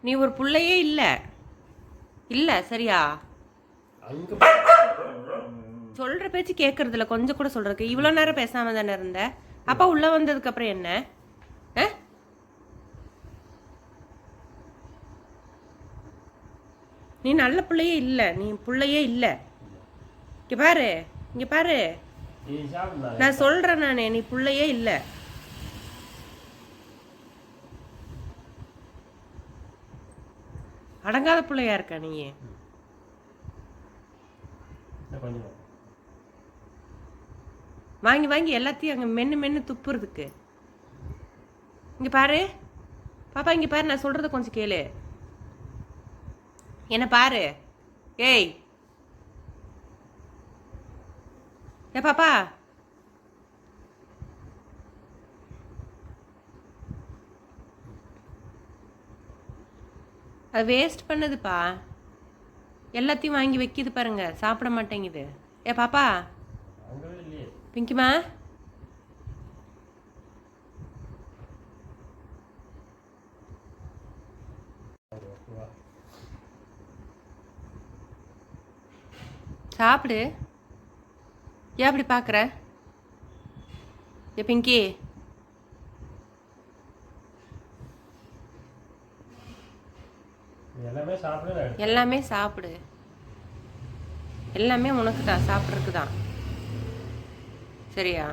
நீ ஒரு புள்ளையே இல்லை இல்லை சரியா? சொல்கிற பேச்சு கேட்கறதில்ல, கொஞ்சம் கூட சொல்கிறதுக்கு. இவ்வளோ நேரம் பேசாமல் தானே இருந்த? அப்பா உள்ளே வந்ததுக்கப்புறம் என்ன? நீ நல்ல பிள்ளையே இல்லை, நீ பிள்ளையே இல்லை. இங்கே பாரு, இங்கே பாரு, நான் சொல்கிறேன் நானே, நீ பிள்ளையே இல்லை. அடங்காத பிள்ளையா இருக்க நீ. வாங்கி வாங்கி எல்லாத்தையும் அங்கே மென்று மென்று துப்புறதுக்கு. இங்கே பாரு பாப்பா, இங்கே பாரு, நான் சொல்கிறத கொஞ்சம் கேளு. என்ன பாரு. ஏய் ஏ பாப்பா, அது வேஸ்ட் பண்ணுதுப்பா. எல்லாத்தையும் வாங்கி வைக்கிது பாருங்க, சாப்பிட மாட்டேங்குது. ஏ பாப்பா, பிங்கிமா, சாப்பிடு. ஏன் அப்படி பார்க்குற? ஏ பிங்கி, எல்லாமே சாப்பிடு. எல்லாமே உனக்கு தான், சாப்பிட்றதுக்கு தான். சரியா?